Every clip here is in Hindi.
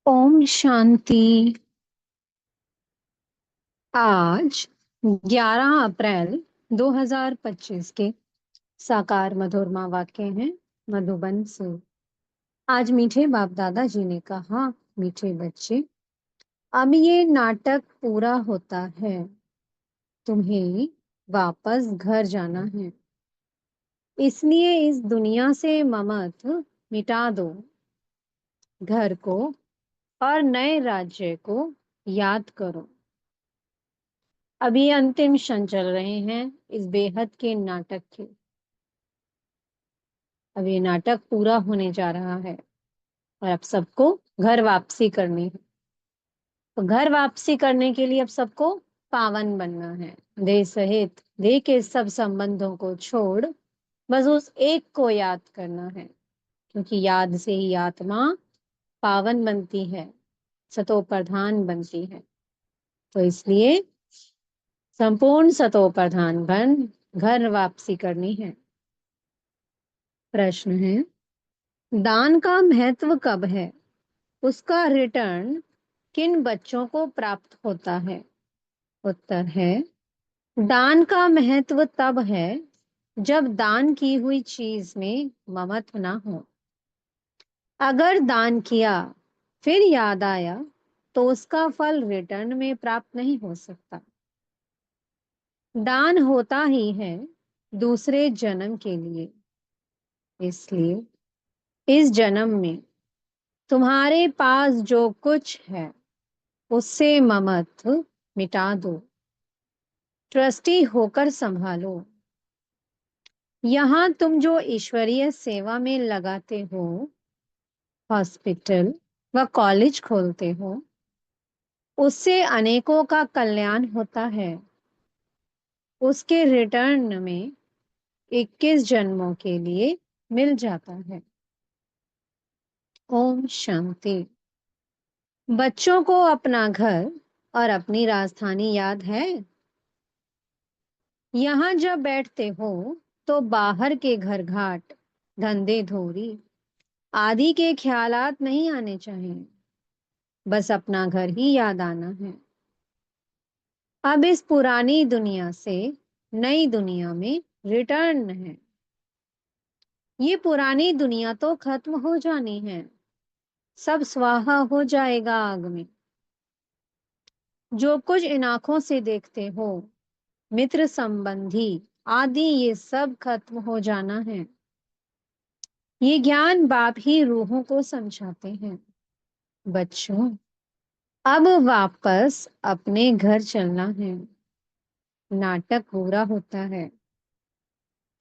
ओम शांति। आज 11 अप्रैल 2025 के साकार मधुरमा वाक्य हैं मधुबन से। आज मीठे बाप दादा जी ने कहा, मीठे बच्चे, अब ये नाटक पूरा होता है, तुम्हें वापस घर जाना है। इसलिए इस दुनिया से ममत मिटा दो, घर को और नए राज्य को याद करो। अभी अंतिम क्षण चल रहे हैं इस बेहद के नाटक के। अब ये नाटक पूरा होने जा रहा है और अब सबको घर वापसी करनी है। तो घर वापसी करने के लिए अब सबको पावन बनना है। देह सहित देह के सब संबंधों को छोड़ बस उस एक को याद करना है, क्योंकि याद से ही आत्मा पावन बनती है, सतो प्रधान बनती है। तो इसलिए संपूर्ण सतो प्रधान बन घर वापसी करनी है। प्रश्न है, दान का महत्व कब है? उसका रिटर्न किन बच्चों को प्राप्त होता है? उत्तर है, दान का महत्व तब है जब दान की हुई चीज में ममत्व ना हो। अगर दान किया फिर याद आया तो उसका फल रिटर्न में प्राप्त नहीं हो सकता। दान होता ही है दूसरे जन्म के लिए। इसलिए इस जन्म में तुम्हारे पास जो कुछ है उससे ममत्व मिटा दो, ट्रस्टी होकर संभालो। यहाँ तुम जो ईश्वरीय सेवा में लगाते हो, हॉस्पिटल व कॉलेज खोलते हो, उससे अनेकों का कल्याण होता है। उसके रिटर्न में 21 जन्मों के लिए मिल जाता है। ओम शांति। बच्चों को अपना घर और अपनी राजधानी याद है? यहाँ जब बैठते हो तो बाहर के घर घाट, धंधे धोरी आदि के ख्यालात नहीं आने चाहिए, बस अपना घर ही याद आना है। अब इस पुरानी दुनिया से नई दुनिया में रिटर्न है। ये पुरानी दुनिया तो खत्म हो जानी है, सब स्वाहा हो जाएगा आग में। जो कुछ इन आंखों से देखते हो, मित्र संबंधी आदि, ये सब खत्म हो जाना है। ये ज्ञान बाप ही रूहों को समझाते हैं। बच्चों, अब वापस अपने घर चलना है। नाटक पूरा होता है।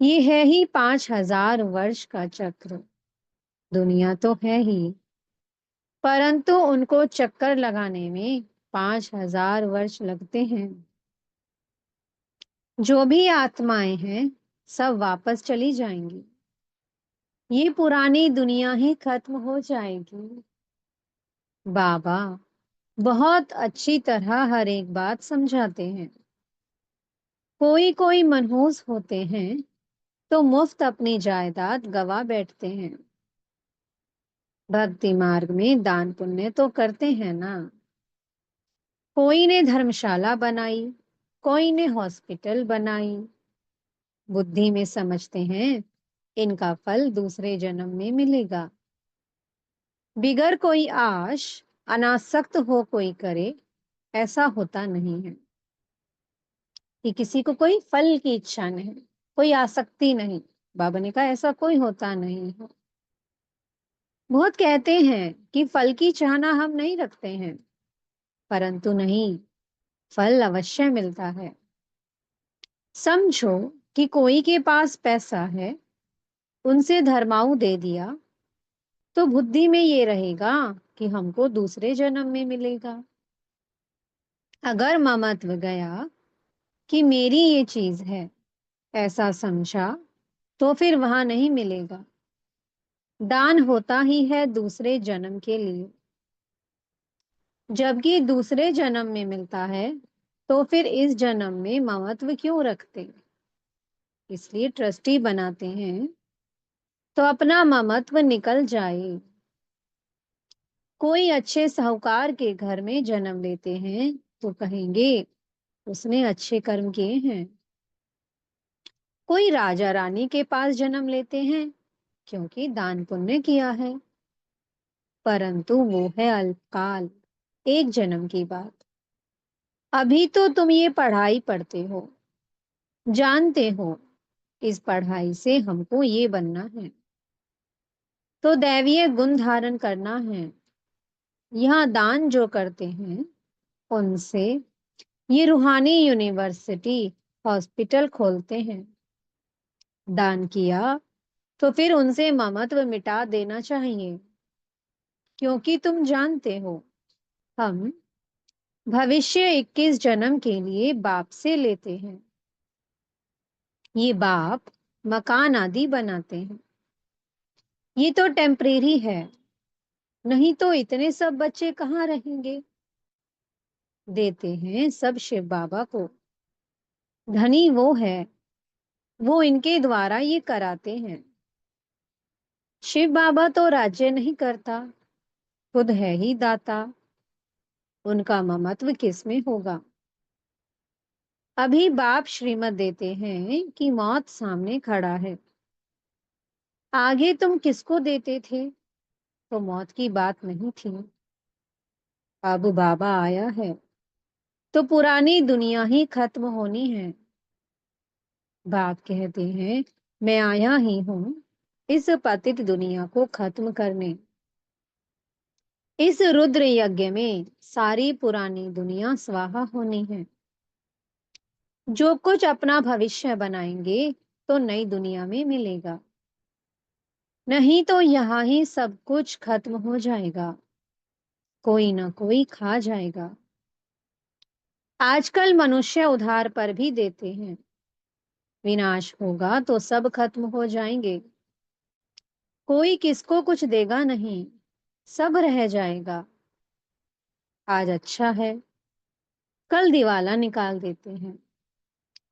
ये है ही 5000 वर्ष का चक्र। दुनिया तो है ही, परंतु उनको चक्कर लगाने में 5000 वर्ष लगते हैं। जो भी आत्माएं हैं सब वापस चली जाएंगी। ये पुरानी दुनिया ही खत्म हो जाएगी। बाबा बहुत अच्छी तरह हर एक बात समझाते हैं। कोई कोई मनहूस होते हैं तो मुफ्त अपनी जायदाद गवा बैठते हैं। भक्ति मार्ग में दान पुण्य तो करते हैं ना। कोई ने धर्मशाला बनाई, कोई ने हॉस्पिटल बनाई। बुद्धि में समझते हैं इनका फल दूसरे जन्म में मिलेगा। बिगर कोई आश, अनासक्त हो कोई करे, ऐसा होता नहीं है कि किसी को कोई फल की इच्छा नहीं, कोई आसक्ति नहीं। बाबा ने कहा ऐसा कोई होता नहीं है। बहुत कहते हैं कि फल की चाहना हम नहीं रखते हैं, परंतु नहीं, फल अवश्य मिलता है। समझो कि कोई के पास पैसा है, उनसे धर्माऊ दे दिया, तो बुद्धि में ये रहेगा कि हमको दूसरे जन्म में मिलेगा। अगर ममत्व गया कि मेरी ये चीज है, ऐसा समझा, तो फिर वहां नहीं मिलेगा। दान होता ही है दूसरे जन्म के लिए, जबकि दूसरे जन्म में मिलता है, तो फिर इस जन्म में ममत्व क्यों रखते? इसलिए ट्रस्टी बनाते हैं तो अपना ममत्व निकल जाए। कोई अच्छे साहूकार के घर में जन्म लेते हैं तो कहेंगे उसने अच्छे कर्म किए हैं। कोई राजा रानी के पास जन्म लेते हैं क्योंकि दान पुण्य किया है। परंतु वो है अल्पकाल, एक जन्म की बात। अभी तो तुम ये पढ़ाई पढ़ते हो, जानते हो इस पढ़ाई से हमको ये बनना है, तो दैवीय गुण धारण करना है। यहाँ दान जो करते हैं उनसे ये रूहानी यूनिवर्सिटी, हॉस्पिटल खोलते हैं। दान किया तो फिर उनसे ममत्व मिटा देना चाहिए, क्योंकि तुम जानते हो हम भविष्य 21 जन्म के लिए बाप से लेते हैं। ये बाप मकान आदि बनाते हैं। ये तो टेम्परेरी है, नहीं तो इतने सब बच्चे कहाँ रहेंगे। देते हैं सब शिव बाबा को। धनी वो है, वो इनके द्वारा ये कराते हैं। शिव बाबा तो राज्य नहीं करता, खुद है ही दाता। उनका ममत्व किस में होगा। अभी बाप श्रीमत देते हैं कि मौत सामने खड़ा है। आगे तुम किसको देते थे तो मौत की बात नहीं थी। अब बाबा आया है तो पुरानी दुनिया ही खत्म होनी है। बाप कहते हैं मैं आया ही हूं इस पतित दुनिया को खत्म करने। इस रुद्र यज्ञ में सारी पुरानी दुनिया स्वाहा होनी है। जो कुछ अपना भविष्य बनाएंगे तो नई दुनिया में मिलेगा, नहीं तो यहाँ ही सब कुछ खत्म हो जाएगा, कोई ना कोई खा जाएगा। आजकल मनुष्य उधार पर भी देते हैं। विनाश होगा तो सब खत्म हो जाएंगे, कोई किसको कुछ देगा नहीं, सब रह जाएगा। आज अच्छा है, कल दिवाला निकाल देते हैं।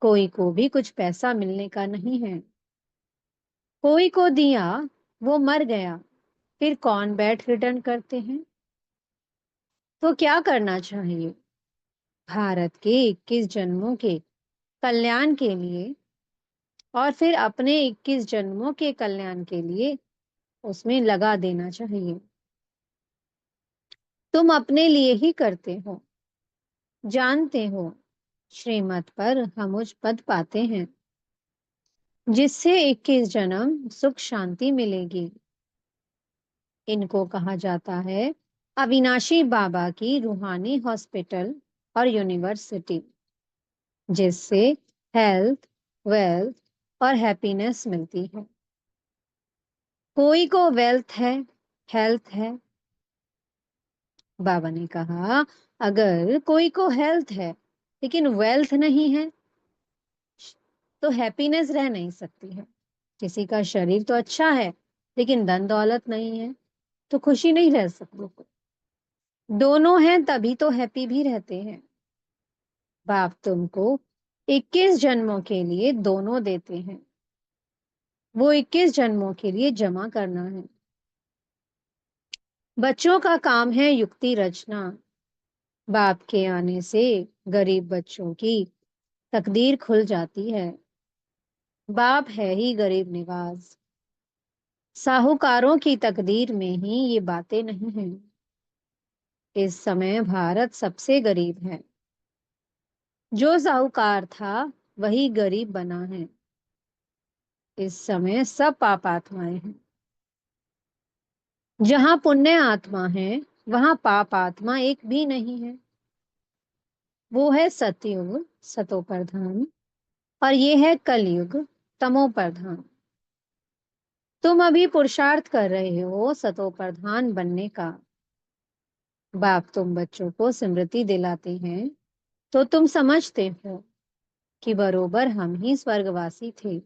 कोई को भी कुछ पैसा मिलने का नहीं है। कोई को दिया, वो मर गया, फिर कौन बैठ रिटर्न करते हैं। तो क्या करना चाहिए। भारत के 21 जन्मों के कल्याण के लिए और फिर अपने 21 जन्मों के कल्याण के लिए उसमें लगा देना चाहिए। तुम अपने लिए ही करते हो, जानते हो श्रीमत पर हम उच्च पद पाते हैं जिससे 21 जन्म सुख शांति मिलेगी। इनको कहा जाता है अविनाशी बाबा की रूहानी हॉस्पिटल और यूनिवर्सिटी, जिससे हेल्थ, वेल्थ और हैप्पीनेस मिलती है। कोई को वेल्थ है, हेल्थ है। बाबा ने कहा अगर कोई को हेल्थ है लेकिन वेल्थ नहीं है तो हैप्पीनेस रह नहीं सकती है। किसी का शरीर तो अच्छा है लेकिन धन दौलत नहीं है तो खुशी नहीं रह सकती। दोनों हैं तभी तो हैप्पी भी रहते हैं। बाप तुमको 21 जन्मों के लिए दोनों देते हैं। वो 21 जन्मों के लिए जमा करना है। बच्चों का काम है युक्ति रचना। बाप के आने से गरीब बच्चों की तकदीर खुल जाती है। बाप है ही गरीब निवाज। साहूकारों की तकदीर में ही ये बातें नहीं हैं। इस समय भारत सबसे गरीब है। जो साहूकार था वही गरीब बना है। इस समय सब पाप आत्माएं हैं। जहां पुण्य आत्मा है वहां पाप आत्मा एक भी नहीं है। वो है सतयुग, सतो प्रधान, और ये है कलयुग, तमो प्रधान। तुम अभी पुरुषार्थ कर रहे हो सतो प्रधान बनने का। बाप तुम बच्चों को स्मृति दिलाते हैं तो तुम समझते हो कि बरोबर हम ही स्वर्गवासी थे।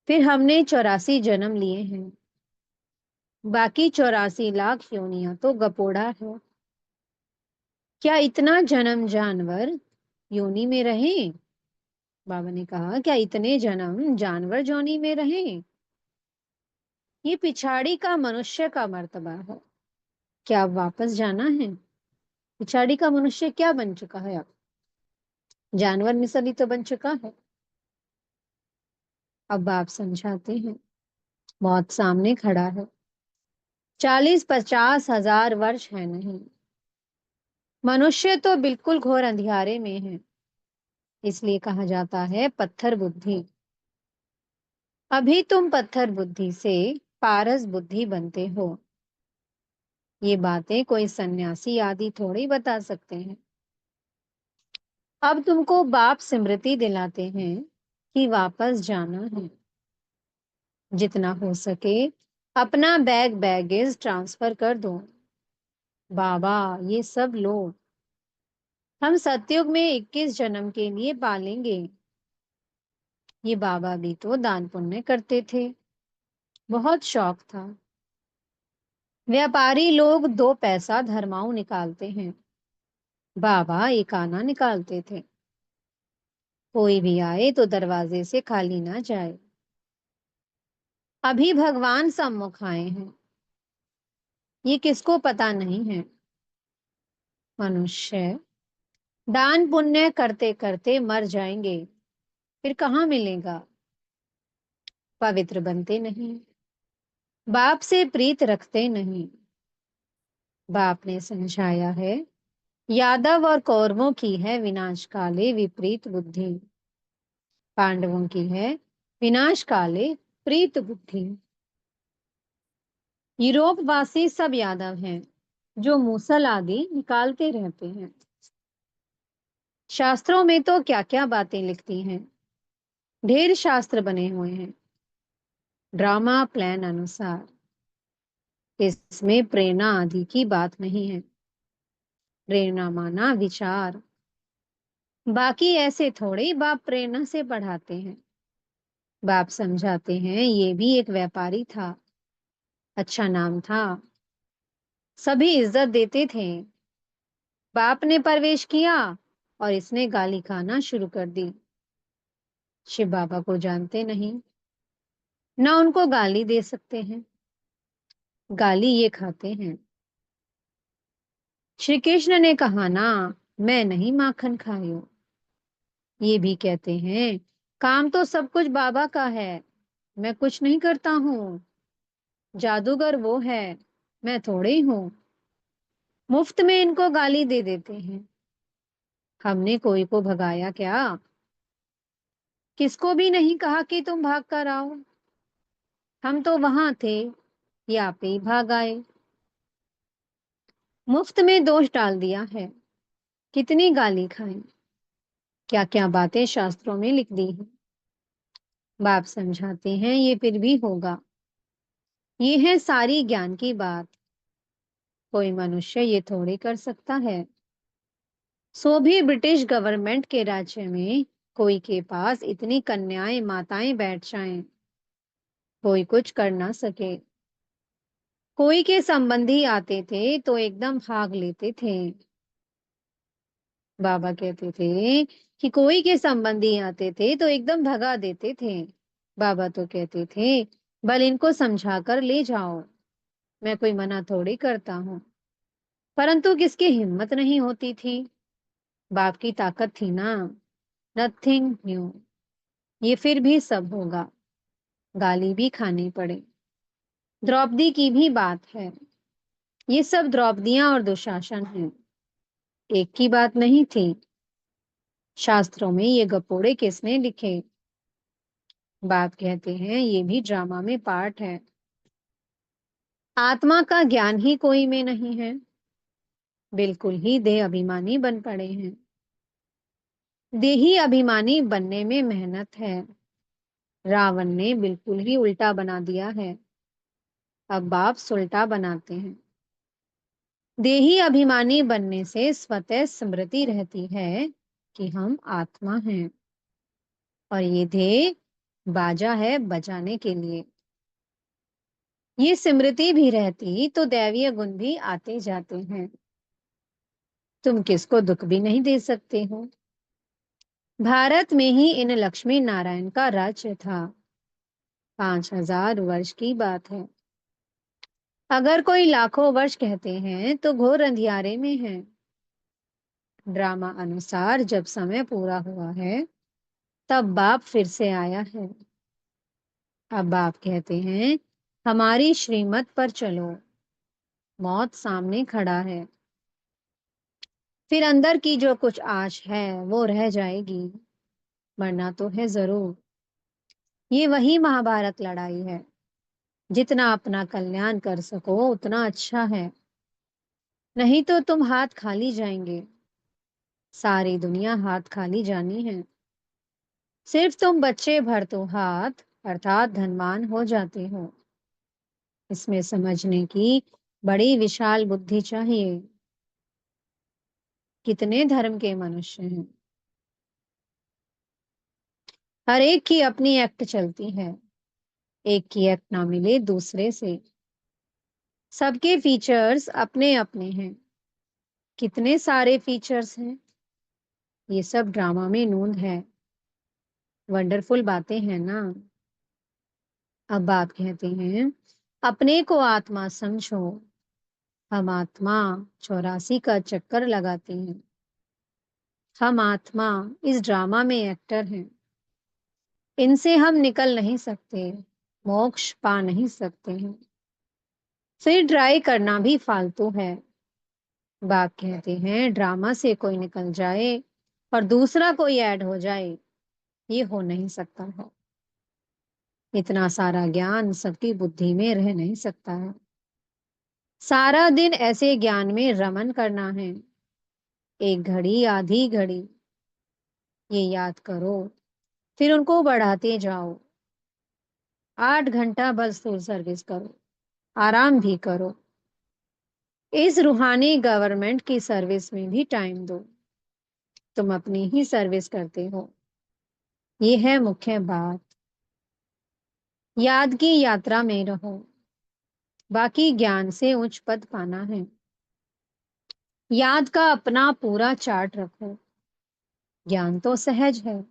फिर हमने 84 जन्म लिए हैं, बाकी 84 लाख योनियां तो गपोड़ा है। क्या इतना जन्म जानवर योनि में रहे। बाबा ने कहा क्या इतने जन्म जानवर जोनी में रहे। ये पिछाड़ी का मनुष्य का मर्तबा है। क्या अब वापस जाना है? पिछाड़ी का मनुष्य क्या बन चुका है अब? जानवर मिसली तो बन चुका है। अब बाप समझाते हैं, मौत सामने खड़ा है। 40-50 हजार वर्ष है नहीं। मनुष्य तो बिल्कुल घोर अंधियारे में है। इसलिए कहा जाता है पत्थर बुद्धि। अभी तुम पत्थर बुद्धि से पारस बुद्धि बनते हो। ये बातें कोई सन्यासी आदि थोड़ी बता सकते हैं। अब तुमको बाप स्मृति दिलाते हैं कि वापस जाना है। जितना हो सके अपना बैगेज ट्रांसफर कर दो। बाबा, ये सब लो। हम सतयुग में 21 जन्म के लिए पालेंगे। ये बाबा भी तो दान पुण्य करते थे। बहुत शौक था। व्यापारी लोग 2 पैसा धर्माऊ निकालते हैं। बाबा 1 आना निकालते थे। कोई भी आए तो दरवाजे से खाली ना जाए। अभी भगवान सम्मुख आए हैं। ये किसको पता नहीं है। मनुष्य दान पुण्य करते करते मर जाएंगे, फिर कहाँ मिलेगा? पवित्र बनते नहीं, बाप से प्रीत रखते नहीं। बाप ने समझाया है, यादव और कौरवों की है विनाश काले विपरीत बुद्धि। पांडवों की है विनाश काले प्रीत बुद्धि। यूरोप वासी सब यादव हैं जो मूसल आदि निकालते रहते हैं। शास्त्रों में तो क्या क्या बातें लिखती हैं। ढेर शास्त्र बने हुए हैं ड्रामा प्लान अनुसार। इसमें प्रेरणा आदि की बात नहीं है। प्रेरणा माना विचार। बाकी ऐसे थोड़े ही बाप प्रेरणा से पढ़ाते हैं। बाप समझाते हैं ये भी एक व्यापारी था। अच्छा नाम था। सभी इज्जत देते थे। बाप ने प्रवेश किया और इसने गाली खाना शुरू कर दी। शिव बाबा को जानते नहीं, ना उनको गाली दे सकते हैं। गाली ये खाते हैं। श्री कृष्ण ने कहा ना, मैं नहीं माखन खायो। ये भी कहते हैं काम तो सब कुछ बाबा का है, मैं कुछ नहीं करता हूँ। जादूगर वो है, मैं थोड़े ही हूँ। मुफ्त में इनको गाली दे देते हैं। हमने कोई को भगाया क्या? किसको भी नहीं कहा कि तुम भाग कर आओ। हम तो वहां थे, या पे ही भाग आए। मुफ्त में दोष डाल दिया है। कितनी गाली खाई, क्या क्या बातें शास्त्रों में लिख दी हैं। बाप समझाते हैं ये फिर भी होगा। ये है सारी ज्ञान की बात। कोई मनुष्य ये थोड़ी कर सकता है। सो भी ब्रिटिश गवर्नमेंट के राज्य में कोई के पास इतनी कन्याएं माताएं बैठ जाएं, कोई कुछ कर ना सके। कोई के संबंधी आते थे तो एकदम भाग लेते थे। बाबा कहते थे कि कोई के संबंधी आते थे तो एकदम भगा देते थे। बाबा तो कहते थे बल इनको समझा कर ले जाओ। मैं कोई मना थोड़ी करता हूँ। परंतु किसकी हिम्मत नहीं होती थी। बाप की ताकत थी ना। Nothing new. ये फिर भी सब होगा। गाली भी खानी पड़े। द्रौपदी की भी बात है। ये सब द्रौपदियां और दुशासन हैं। एक की बात नहीं थी। शास्त्रों में ये गपोड़े किसने लिखे? बाप कहते हैं ये भी ड्रामा में पार्ट है। आत्मा का ज्ञान ही कोई में नहीं है। बिल्कुल ही देह अभिमानी बन पड़े हैं। देही अभिमानी बनने में मेहनत है। रावण ने बिल्कुल ही उल्टा बना दिया है। अब बाप सुलटा बनाते हैं। देही अभिमानी बनने से स्वतः स्मृति रहती है कि हम आत्मा हैं और ये देह बाजा है बजाने के लिए। ये स्मृति भी रहती तो दैवीय गुण भी आते जाते हैं। तुम किसको दुख भी नहीं दे सकते हो। भारत में ही इन लक्ष्मी नारायण का राज्य था। 5000 वर्ष की बात है। अगर कोई लाखों वर्ष कहते हैं तो घोर अंधियारे में है। ड्रामा अनुसार जब समय पूरा हुआ है तब बाप फिर से आया है। अब बाप कहते हैं हमारी श्रीमत पर चलो। मौत सामने खड़ा है। फिर अंदर की जो कुछ आश है वो रह जाएगी। मरना तो है जरूर। ये वही महाभारत लड़ाई है। जितना अपना कल्याण कर सको उतना अच्छा है। नहीं तो तुम हाथ खाली जाएंगे। सारी दुनिया हाथ खाली जानी है। सिर्फ तुम बच्चे भर तो हाथ अर्थात धनवान हो जाते हो। इसमें समझने की बड़ी विशाल बुद्धि चाहिए। कितने धर्म के मनुष्य हैं। हर एक की अपनी एक्ट चलती है। एक की एक्ट ना मिले दूसरे से। सबके फीचर्स अपने अपने हैं। कितने सारे फीचर्स हैं। ये सब ड्रामा में नूंद है। वंडरफुल बातें हैं ना। अब बाप कहते हैं अपने को आत्मा समझो। हम आत्मा 84 का चक्कर लगाते हैं। हम आत्मा इस ड्रामा में एक्टर हैं। इनसे हम निकल नहीं सकते। मोक्ष पा नहीं सकते हैं। फिर ट्राई करना भी फालतू है। बाप कहते हैं ड्रामा से कोई निकल जाए और दूसरा कोई ऐड हो जाए ये हो नहीं सकता है। इतना सारा ज्ञान सबकी बुद्धि में रह नहीं सकता है। सारा दिन ऐसे ज्ञान में रमन करना है। एक घड़ी आधी घड़ी ये याद करो। फिर उनको बढ़ाते जाओ। 8 घंटा बस फुल सर्विस करो। आराम भी करो। इस रूहानी गवर्नमेंट की सर्विस में भी टाइम दो। तुम अपनी ही सर्विस करते हो। ये है मुख्य बात। याद की यात्रा में रहो। बाकी ज्ञान से उच्च पद पाना है। याद का अपना पूरा चार्ट रखो। ज्ञान तो सहज है।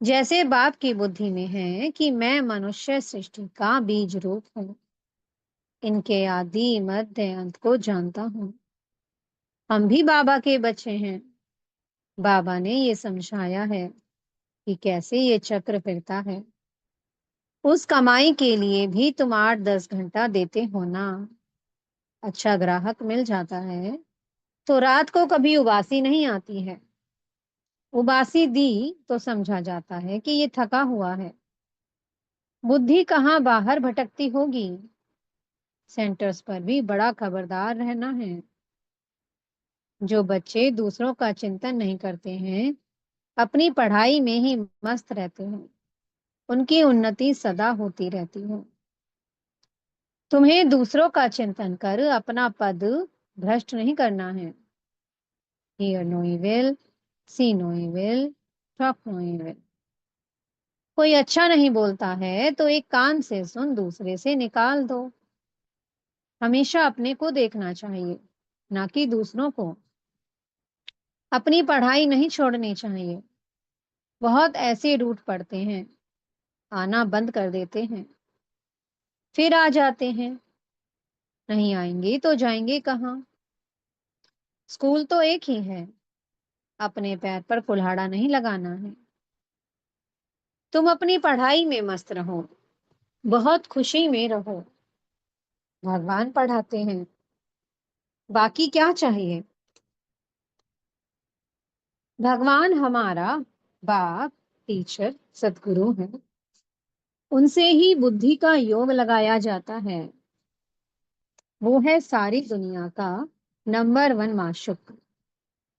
जैसे बाप की बुद्धि में है कि मैं मनुष्य सृष्टि का बीज रूप हूँ। इनके आदि मध्य अंत को जानता हूँ। हम भी बाबा के बच्चे हैं। बाबा ने ये समझाया है कि कैसे ये चक्र फिरता है। उस कमाई के लिए भी तुम 8-10 घंटा देते हो ना। अच्छा ग्राहक मिल जाता है तो रात को कभी उबासी नहीं आती है। उबासी दी तो समझा जाता है कि ये थका हुआ है। बुद्धि कहाँ बाहर भटकती होगी। सेंटर्स पर भी बड़ा खबरदार रहना है। जो बच्चे दूसरों का चिंतन नहीं करते हैं अपनी पढ़ाई में ही मस्त रहते हैं। उनकी उन्नति सदा होती रहती है। तुम्हें दूसरों का चिंतन कर अपना पद भ्रष्ट नहीं करना है। Hear no evil, see no evil, talk no evil। कोई अच्छा नहीं बोलता है तो एक कान से सुन दूसरे से निकाल दो। हमेशा अपने को देखना चाहिए ना कि दूसरों को। अपनी पढ़ाई नहीं छोड़नी चाहिए। बहुत ऐसे रूट पड़ते हैं आना बंद कर देते हैं फिर आ जाते हैं। नहीं आएंगे तो जाएंगे कहाँ। स्कूल तो एक ही है। अपने पैर पर कुल्हाड़ा नहीं लगाना है। तुम अपनी पढ़ाई में मस्त रहो। बहुत खुशी में रहो। भगवान पढ़ाते हैं। बाकी क्या चाहिए। भगवान हमारा बाप टीचर सदगुरु है। उनसे ही बुद्धि का योग लगाया जाता है। वो है सारी दुनिया का नंबर 1 माशुक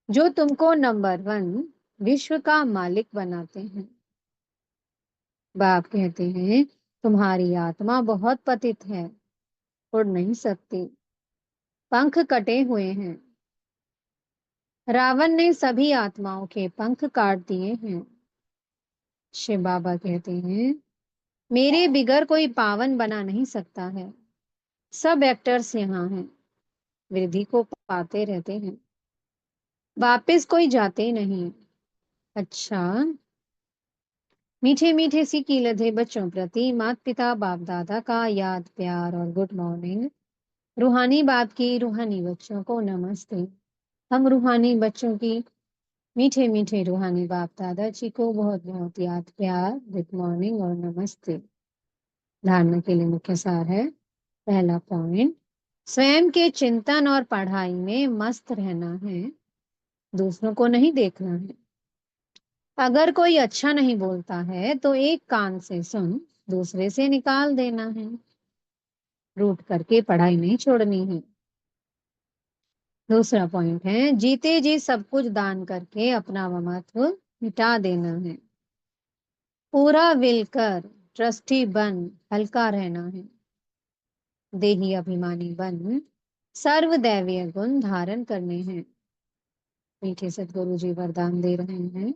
जो तुमको नंबर 1 विश्व का मालिक बनाते हैं। बाप कहते हैं तुम्हारी आत्मा बहुत पतित है। उड़ नहीं सकती। पंख कटे हुए हैं। रावण ने सभी आत्माओं के पंख काट दिए हैं। शिव बाबा कहते हैं मेरे बिगर कोई पावन बना नहीं सकता है। सब एक्टर्स यहाँ हैं। वृद्धि को पाते रहते हैं। वापस कोई जाते नहीं। अच्छा मीठे मीठे सी कीलधे बच्चों प्रति माता पिता बाप दादा का याद प्यार और गुड मॉर्निंग। रूहानी बाप की रूहानी बच्चों को नमस्ते। हम रूहानी बच्चों की मीठे मीठे रूहानी बाप दादाजी को बहुत बहुत याद प्यार गुड मॉर्निंग और नमस्ते। धारणा के लिए मुख्य सार है। पहला पॉइंट, स्वयं के चिंतन और पढ़ाई में मस्त रहना है, दूसरों को नहीं देखना है। अगर कोई अच्छा नहीं बोलता है तो एक कान से सुन दूसरे से निकाल देना है। रूठ करके पढ़ाई नहीं छोड़नी है। दूसरा पॉइंट है, जीते जी सब कुछ दान करके अपना ममत्व मिटा देना है। पूरा विल कर ट्रस्टी बन हल्का रहना है। देही अभिमानी बन सर्वदैवीय गुण धारण करने हैं। मीठे सदगुरु जी वरदान दे रहे हैं।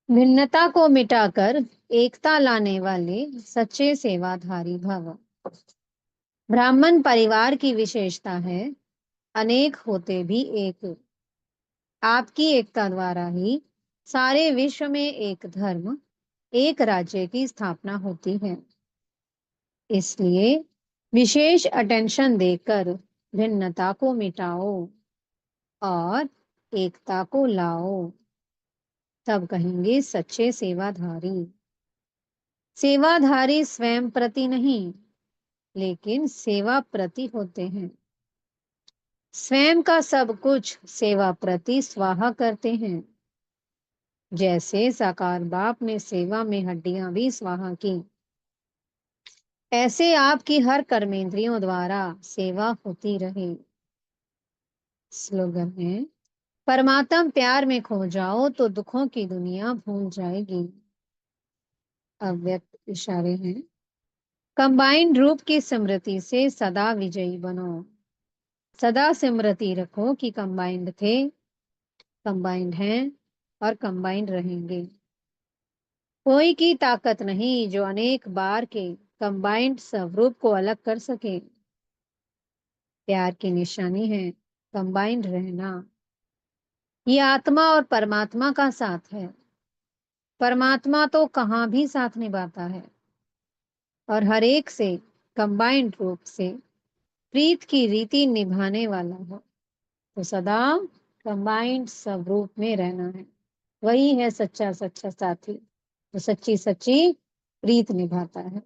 भिन्नता को मिटाकर एकता लाने वाले सच्चे सेवाधारी भव। ब्राह्मण परिवार की विशेषता है अनेक होते भी एक। आपकी एकता द्वारा ही सारे विश्व में एक धर्म एक राज्य की स्थापना होती है। इसलिए विशेष अटेंशन देकर भिन्नता को मिटाओ और एकता को लाओ, तब कहेंगे सच्चे सेवाधारी। सेवाधारी स्वयं प्रति नहीं लेकिन सेवा प्रति होते हैं। स्वयं का सब कुछ सेवा प्रति स्वाहा करते हैं। जैसे साकार बाप ने सेवा में हड्डियां भी स्वाहा की, ऐसे आपकी हर कर्मेंद्रियों द्वारा सेवा होती रहे। स्लोगन है, परमात्म प्यार में खो जाओ तो दुखों की दुनिया भूल जाएगी। अव्यक्त इशारे हैं। कंबाइंड रूप की स्मृति से सदा विजयी बनो। सदा स्मृति रखो कि कंबाइंड थे, कंबाइंड हैं और कंबाइंड रहेंगे। कोई की ताकत नहीं जो अनेक बार के कंबाइंड स्वरूप को अलग कर सके। प्यार की निशानी है कंबाइंड रहना। ये आत्मा और परमात्मा का साथ है। परमात्मा तो कहाँ भी साथ निभाता है और हर एक से कंबाइंड रूप से प्रीत की रीति निभाने वाला है। तो सदा कंबाइंड स्वरूप में रहना है। वही है सच्चा सच्चा साथी जो सच्ची सच्ची प्रीत निभाता है।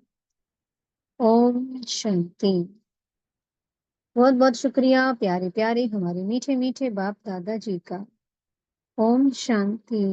ओम शांति। बहुत बहुत शुक्रिया प्यारे प्यारे हमारे मीठे मीठे बाप दादाजी का। ओम शांति।